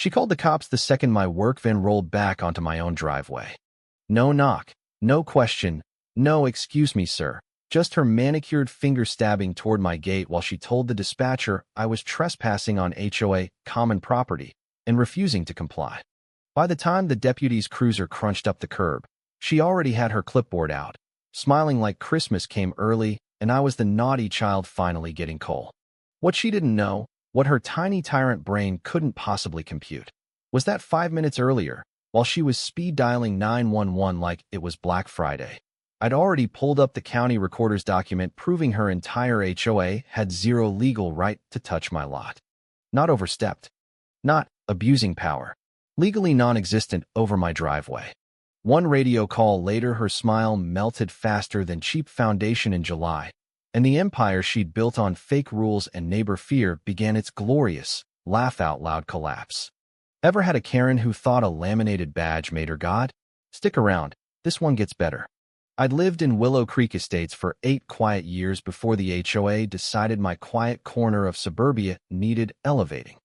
She called the cops the second my work van rolled back onto my own driveway. No knock, no question, no excuse me, sir. Just her manicured finger stabbing toward my gate while she told the dispatcher I was trespassing on HOA common property and refusing to comply. By the time the deputy's cruiser crunched up the curb, she already had her clipboard out, smiling like Christmas came early and I was the naughty child finally getting coal. What she didn't know, what her tiny tyrant brain couldn't possibly compute, was that 5 minutes earlier, while she was speed dialing 911 like it was Black Friday, I'd already pulled up the county recorder's document proving her entire HOA had zero legal right to touch my lot. Not overstepped. Not abusing power. Legally non-existent over my driveway. One radio call later, her smile melted faster than cheap foundation in July, and the empire she'd built on fake rules and neighbor fear began its glorious, laugh-out-loud collapse. Ever had a Karen who thought a laminated badge made her God? Stick around, this one gets better. I'd lived in Willow Creek Estates for 8 quiet years before the HOA decided my quiet corner of suburbia needed elevating.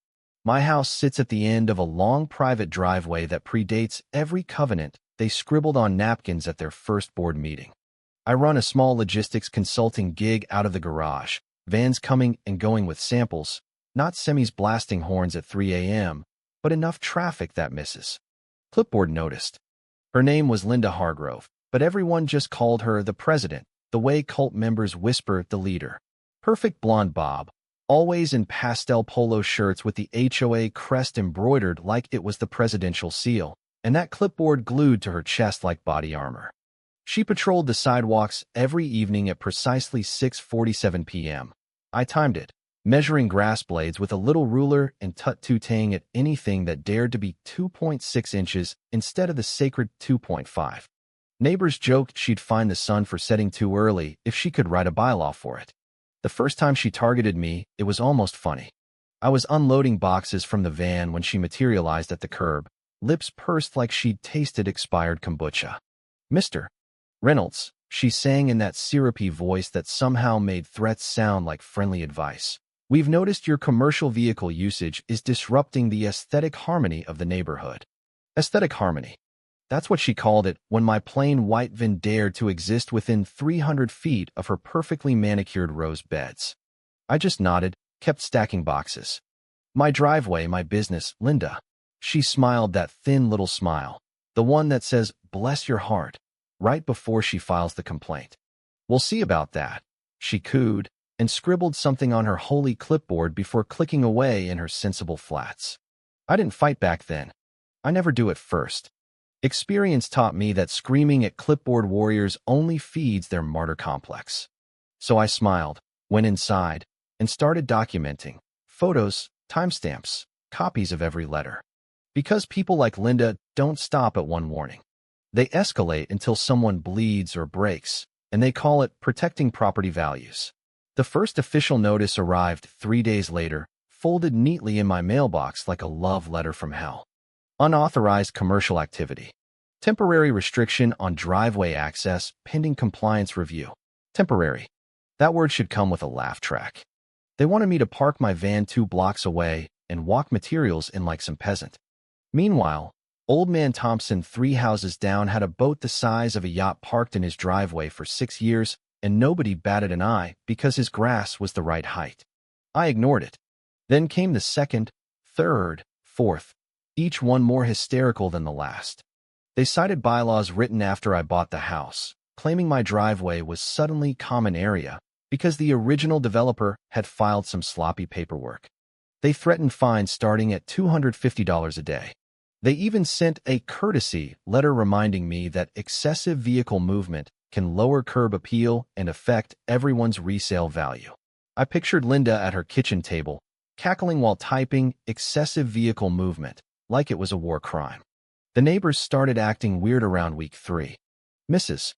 My house sits at the end of a long private driveway that predates every covenant they scribbled on napkins at their first board meeting. I run a small logistics consulting gig out of the garage, vans coming and going with samples, not semis blasting horns at 3 a.m., but enough traffic that misses. Clipboard noticed. Her name was Linda Hargrove, but everyone just called her the president, the way cult members whisper the leader. Perfect blonde bob, always in pastel polo shirts with the HOA crest embroidered like it was the presidential seal, and that clipboard glued to her chest like body armor. She patrolled the sidewalks every evening at precisely 6:47 p.m. I timed it, measuring grass blades with a little ruler and tut-tutaying at anything that dared to be 2.6 inches instead of the sacred 2.5. Neighbors joked she'd find the sun for setting too early if she could write a bylaw for it. The first time she targeted me, it was almost funny. I was unloading boxes from the van when she materialized at the curb, lips pursed like she'd tasted expired kombucha. "Mr. Reynolds," she sang in that syrupy voice that somehow made threats sound like friendly advice. "We've noticed your commercial vehicle usage is disrupting the aesthetic harmony of the neighborhood." Aesthetic harmony. That's what she called it when my plain white van dared to exist within 300 feet of her perfectly manicured rose beds. I just nodded, kept stacking boxes. "My driveway, my business, Linda." She smiled that thin little smile, the one that says, "Bless your heart," right before she files the complaint. "We'll see about that," she cooed, and scribbled something on her holy clipboard before clicking away in her sensible flats. I didn't fight back then. I never do at first. Experience taught me that screaming at clipboard warriors only feeds their martyr complex. So I smiled, went inside, and started documenting photos, timestamps, copies of every letter. Because people like Linda don't stop at one warning. They escalate until someone bleeds or breaks, and they call it protecting property values. The first official notice arrived 3 days later, folded neatly in my mailbox like a love letter from hell. Unauthorized commercial activity. Temporary restriction on driveway access pending compliance review. Temporary. That word should come with a laugh track. They wanted me to park my van 2 blocks away and walk materials in like some peasant. Meanwhile, Old Man Thompson 3 houses down had a boat the size of a yacht parked in his driveway for 6 years, and nobody batted an eye because his grass was the right height. I ignored it. Then came the second, third, fourth, each one more hysterical than the last. They cited bylaws written after I bought the house, claiming my driveway was suddenly common area because the original developer had filed some sloppy paperwork. They threatened fines starting at $250 a day. They even sent a courtesy letter reminding me that excessive vehicle movement can lower curb appeal and affect everyone's resale value. I pictured Linda at her kitchen table, cackling while typing excessive vehicle movement, like it was a war crime. The neighbors started acting weird around week 3. Mrs.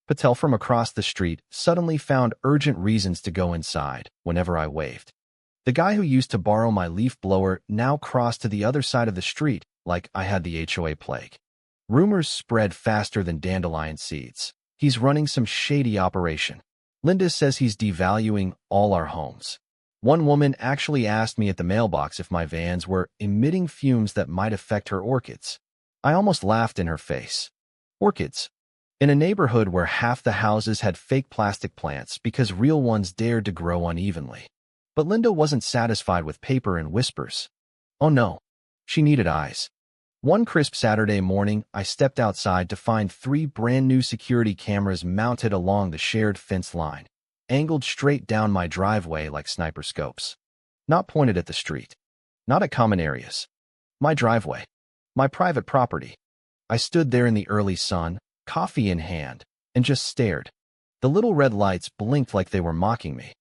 Patel from across the street suddenly found urgent reasons to go inside whenever I waved. The guy who used to borrow my leaf blower now crossed to the other side of the street like I had the HOA plague. Rumors spread faster than dandelion seeds. He's running some shady operation. Linda says he's devaluing all our homes. One woman actually asked me at the mailbox if my vans were emitting fumes that might affect her orchids. I almost laughed in her face. Orchids. In a neighborhood where half the houses had fake plastic plants because real ones dared to grow unevenly. But Linda wasn't satisfied with paper and whispers. Oh no. She needed eyes. One crisp Saturday morning, I stepped outside to find 3 brand-new security cameras mounted along the shared fence line, angled straight down my driveway like sniper scopes. Not pointed at the street. Not at common areas. My driveway. My private property. I stood there in the early sun, coffee in hand, and just stared. The little red lights blinked like they were mocking me.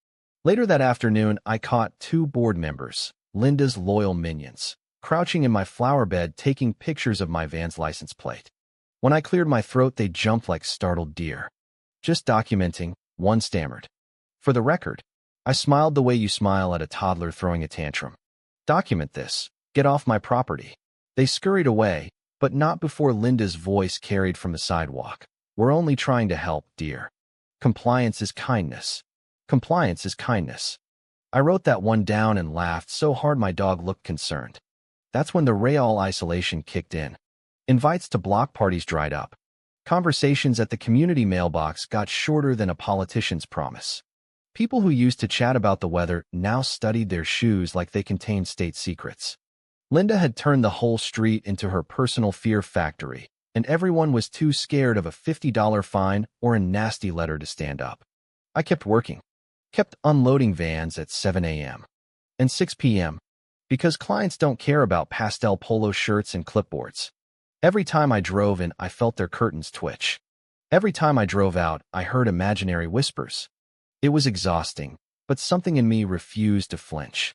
Later that afternoon, I caught 2 board members, Linda's loyal minions, crouching in my flower bed taking pictures of my van's license plate. When I cleared my throat, they jumped like startled deer. Just documenting, one stammered. For the record, I smiled the way you smile at a toddler throwing a tantrum. Document this. Get off my property. They scurried away, but not before Linda's voice carried from the sidewalk. We're only trying to help, dear. Compliance is kindness. Compliance is kindness. I wrote that one down and laughed so hard my dog looked concerned. That's when the real isolation kicked in. Invites to block parties dried up. Conversations at the community mailbox got shorter than a politician's promise. People who used to chat about the weather now studied their shoes like they contained state secrets. Linda had turned the whole street into her personal fear factory, and everyone was too scared of a $50 fine or a nasty letter to stand up. I kept working. Kept unloading vans at 7 a.m. and 6 p.m. because clients don't care about pastel polo shirts and clipboards. Every time I drove in, I felt their curtains twitch. Every time I drove out, I heard imaginary whispers. It was exhausting, but something in me refused to flinch.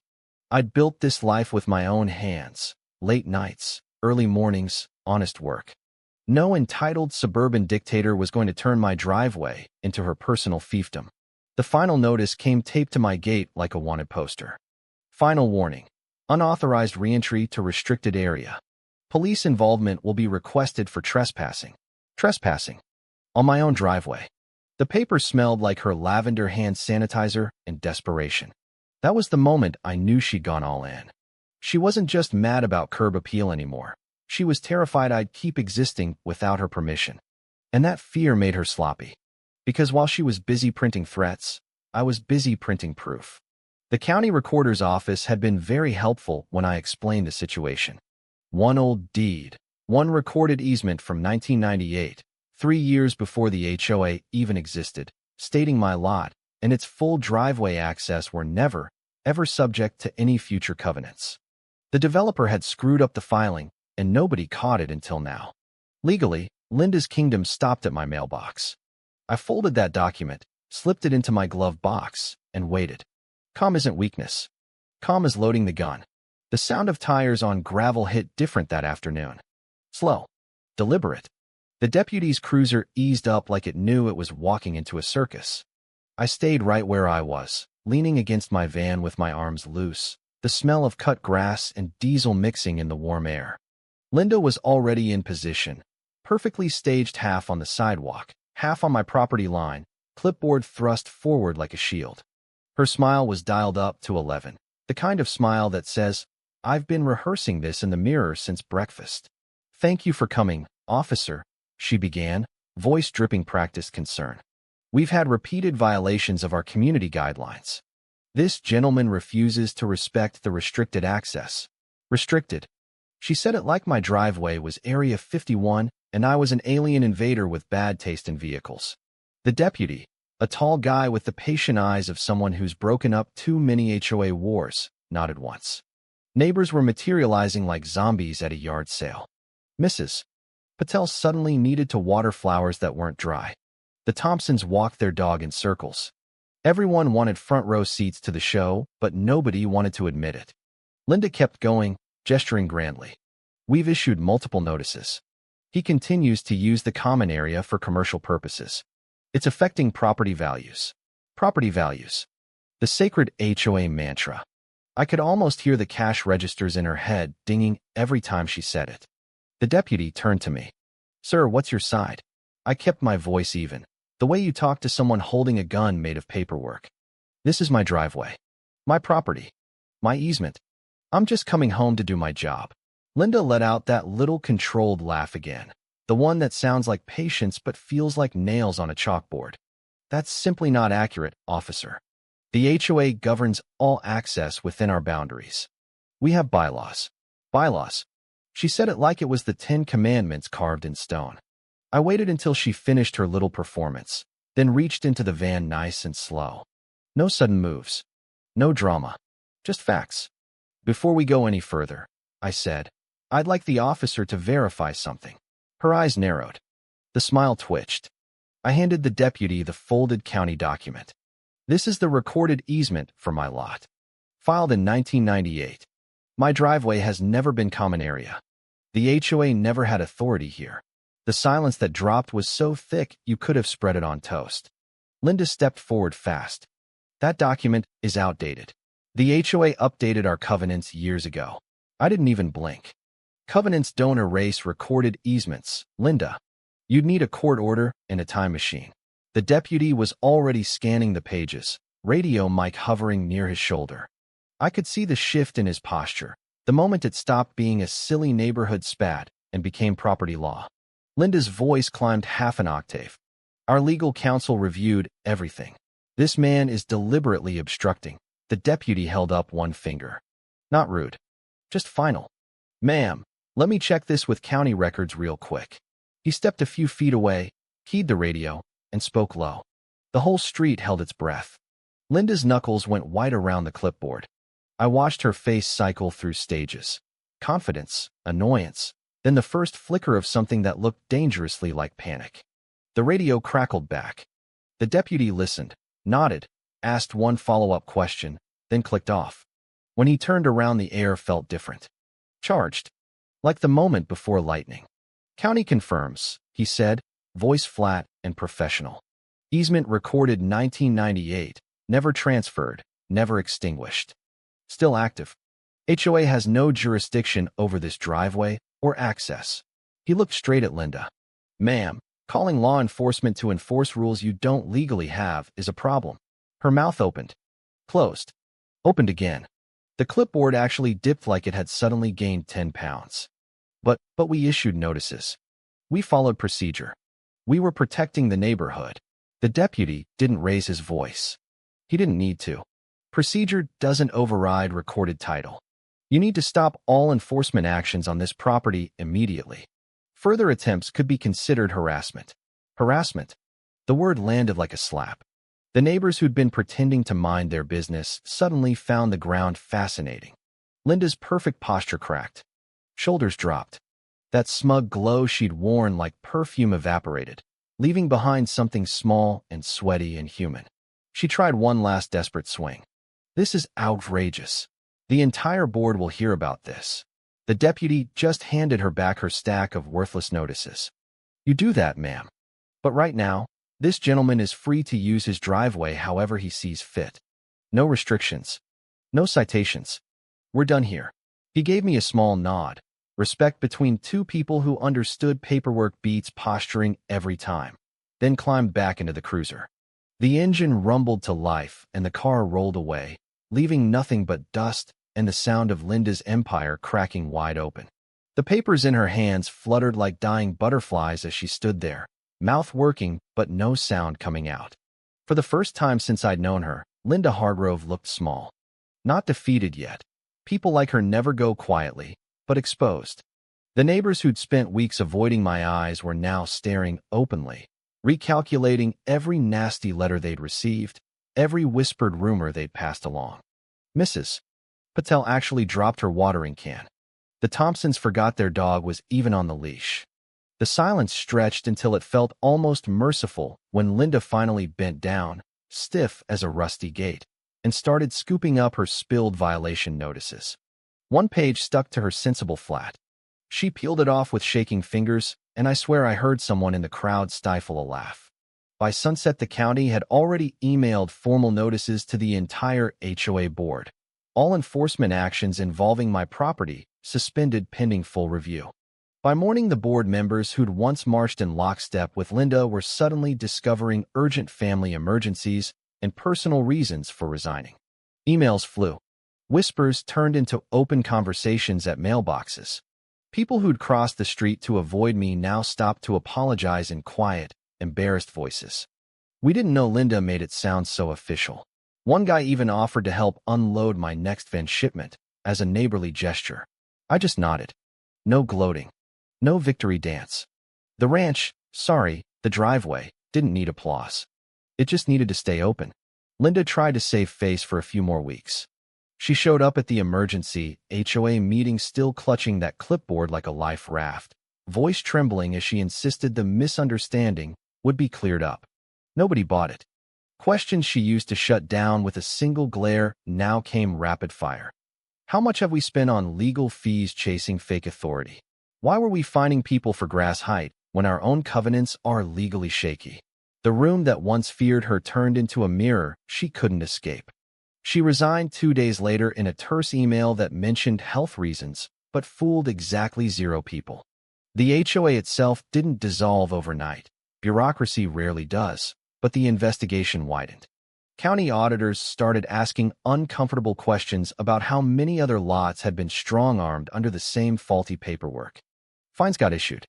I'd built this life with my own hands, late nights, early mornings, honest work. No entitled suburban dictator was going to turn my driveway into her personal fiefdom. The final notice came taped to my gate like a wanted poster. Final warning. Unauthorized re-entry to restricted area. Police involvement will be requested for trespassing. Trespassing. On my own driveway. The paper smelled like her lavender hand sanitizer and desperation. That was the moment I knew she'd gone all in. She wasn't just mad about curb appeal anymore. She was terrified I'd keep existing without her permission. And that fear made her sloppy. Because while she was busy printing threats, I was busy printing proof. The county recorder's office had been very helpful when I explained the situation. One old deed, one recorded easement from 1998, 3 years before the HOA even existed, stating my lot and its full driveway access were never, ever subject to any future covenants. The developer had screwed up the filing, and nobody caught it until now. Legally, Linda's kingdom stopped at my mailbox. I folded that document, slipped it into my glove box, and waited. Calm isn't weakness. Calm is loading the gun. The sound of tires on gravel hit different that afternoon. Slow. Deliberate. The deputy's cruiser eased up like it knew it was walking into a circus. I stayed right where I was, leaning against my van with my arms loose, the smell of cut grass and diesel mixing in the warm air. Linda was already in position, perfectly staged half on the sidewalk, half on my property line, clipboard thrust forward like a shield. Her smile was dialed up to 11, the kind of smile that says, I've been rehearsing this in the mirror since breakfast. Thank you for coming, officer, she began, voice dripping practiced concern. We've had repeated violations of our community guidelines. This gentleman refuses to respect the restricted access. Restricted. She said it like my driveway was Area 51 and I was an alien invader with bad taste in vehicles. The deputy, a tall guy with the patient eyes of someone who's broken up too many HOA wars, nodded once. Neighbors were materializing like zombies at a yard sale. Mrs. Patel suddenly needed to water flowers that weren't dry. The Thompsons walked their dog in circles. Everyone wanted front row seats to the show, but nobody wanted to admit it. Linda kept going, gesturing grandly. We've issued multiple notices. He continues to use the common area for commercial purposes. It's affecting property values. Property values. The sacred HOA mantra. I could almost hear the cash registers in her head dinging every time she said it. The deputy turned to me. Sir, what's your side? I kept my voice even. The way you talk to someone holding a gun made of paperwork. This is my driveway. My property. My easement. I'm just coming home to do my job. Linda let out that little controlled laugh again, the one that sounds like patience but feels like nails on a chalkboard. That's simply not accurate, officer. The HOA governs all access within our boundaries. We have bylaws. Bylaws. She said it like it was the 10 Commandments carved in stone. I waited until she finished her little performance, then reached into the van nice and slow. No sudden moves. No drama. Just facts. Before we go any further, I said, I'd like the officer to verify something. Her eyes narrowed. The smile twitched. I handed the deputy the folded county document. This is the recorded easement for my lot. Filed in 1998. My driveway has never been common area. The HOA never had authority here. The silence that dropped was so thick you could have spread it on toast. Linda stepped forward fast. That document is outdated. The HOA updated our covenants years ago. I didn't even blink. Covenants don't erase recorded easements, Linda. You'd need a court order and a time machine. The deputy was already scanning the pages, radio mic hovering near his shoulder. I could see the shift in his posture, the moment it stopped being a silly neighborhood spat and became property law. Linda's voice climbed half an octave. Our legal counsel reviewed everything. This man is deliberately obstructing. The deputy held up one finger. Not rude. Just final. Ma'am, let me check this with county records real quick. He stepped a few feet away, keyed the radio, and spoke low. The whole street held its breath. Linda's knuckles went white around the clipboard. I watched her face cycle through stages. Confidence, annoyance, then the first flicker of something that looked dangerously like panic. The radio crackled back. The deputy listened, nodded, asked one follow-up question, then clicked off. When he turned around, the air felt different. Charged. Like the moment before lightning. County confirms, he said, voice flat and professional. Easement recorded 1998, never transferred, never extinguished. Still active. HOA has no jurisdiction over this driveway or access. He looked straight at Linda. Ma'am, calling law enforcement to enforce rules you don't legally have is a problem. Her mouth opened. Closed. Opened again. The clipboard actually dipped like it had suddenly gained 10 pounds. But we issued notices. We followed procedure. We were protecting the neighborhood. The deputy didn't raise his voice. He didn't need to. Procedure doesn't override recorded title. You need to stop all enforcement actions on this property immediately. Further attempts could be considered harassment. Harassment. The word landed like a slap. The neighbors who'd been pretending to mind their business suddenly found the ground fascinating. Linda's perfect posture cracked. Shoulders dropped. That smug glow she'd worn like perfume evaporated, leaving behind something small and sweaty and human. She tried one last desperate swing. This is outrageous. The entire board will hear about this. The deputy just handed her back her stack of worthless notices. You do that, ma'am. But right now, this gentleman is free to use his driveway however he sees fit. No restrictions. No citations. We're done here. He gave me a small nod. Respect between two people who understood paperwork beats posturing every time. Then climbed back into the cruiser. The engine rumbled to life and the car rolled away, leaving nothing but dust and the sound of Linda's empire cracking wide open. The papers in her hands fluttered like dying butterflies as she stood there, mouth working but no sound coming out. For the first time since I'd known her, Linda Hargrove looked small. Not defeated yet. People like her never go quietly, but exposed. The neighbors who'd spent weeks avoiding my eyes were now staring openly, recalculating every nasty letter they'd received, every whispered rumor they'd passed along. Mrs. Patel actually dropped her watering can. The Thompsons forgot their dog was even on the leash. The silence stretched until it felt almost merciful when Linda finally bent down, stiff as a rusty gate, and started scooping up her spilled violation notices. One page stuck to her sensible flat. She peeled it off with shaking fingers, and I swear I heard someone in the crowd stifle a laugh. By sunset, the county had already emailed formal notices to the entire HOA board. All enforcement actions involving my property suspended pending full review. By morning, the board members who'd once marched in lockstep with Linda were suddenly discovering urgent family emergencies and personal reasons for resigning. Emails flew. Whispers turned into open conversations at mailboxes. People who'd crossed the street to avoid me now stopped to apologize in quiet, embarrassed voices. We didn't know Linda made it sound so official. One guy even offered to help unload my next van shipment as a neighborly gesture. I just nodded. No gloating. No victory dance. The ranch, the driveway, didn't need applause. It just needed to stay open. Linda tried to save face for a few more weeks. She showed up at the emergency HOA meeting still clutching that clipboard like a life raft, voice trembling as she insisted the misunderstanding would be cleared up. Nobody bought it. Questions she used to shut down with a single glare now came rapid fire. How much have we spent on legal fees chasing fake authority? Why were we fining people for grass height when our own covenants are legally shaky? The room that once feared her turned into a mirror she couldn't escape. She resigned 2 days later in a terse email that mentioned health reasons, but fooled exactly 0 people. The HOA itself didn't dissolve overnight. Bureaucracy rarely does, but the investigation widened. County auditors started asking uncomfortable questions about how many other lots had been strong-armed under the same faulty paperwork. Fines got issued.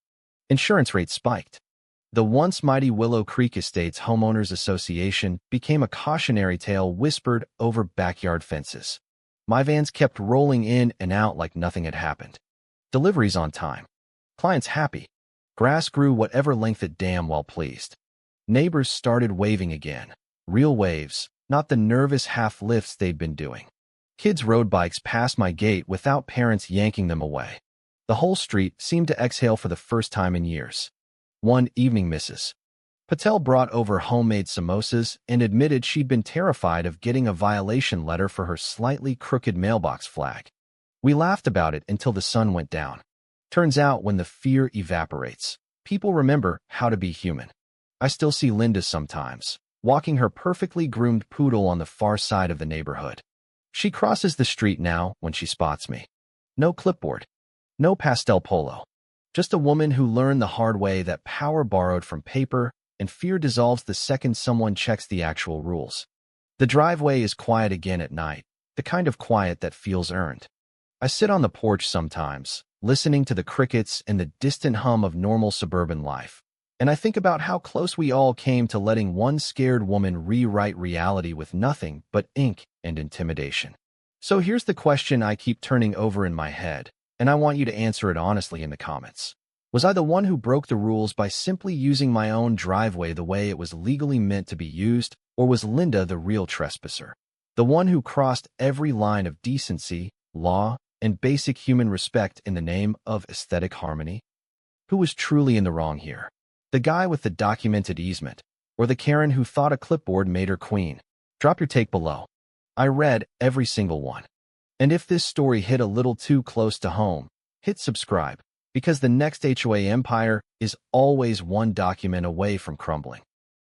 Insurance rates spiked. The once mighty Willow Creek Estates Homeowners Association became a cautionary tale whispered over backyard fences. My vans kept rolling in and out like nothing had happened. Deliveries on time. Clients happy. Grass grew whatever length it damn well pleased. Neighbors started waving again. Real waves, not the nervous half-lifts they'd been doing. Kids rode bikes past my gate without parents yanking them away. The whole street seemed to exhale for the first time in years. One evening, Mrs. Patel brought over homemade samosas and admitted she'd been terrified of getting a violation letter for her slightly crooked mailbox flag. We laughed about it until the sun went down. Turns out when the fear evaporates, people remember how to be human. I still see Linda sometimes, walking her perfectly groomed poodle on the far side of the neighborhood. She crosses the street now when she spots me. No clipboard. No pastel polo. Just a woman who learned the hard way that power borrowed from paper and fear dissolves the second someone checks the actual rules. The driveway is quiet again at night, the kind of quiet that feels earned. I sit on the porch sometimes, listening to the crickets and the distant hum of normal suburban life, and I think about how close we all came to letting one scared woman rewrite reality with nothing but ink and intimidation. So here's the question I keep turning over in my head, and I want you to answer it honestly in the comments. Was I the one who broke the rules by simply using my own driveway the way it was legally meant to be used, or was Linda the real trespasser? The one who crossed every line of decency, law, and basic human respect in the name of aesthetic harmony? Who was truly in the wrong here? The guy with the documented easement, or the Karen who thought a clipboard made her queen? Drop your take below. I read every single one. And if this story hit a little too close to home, hit subscribe, because the next HOA empire is always one document away from crumbling.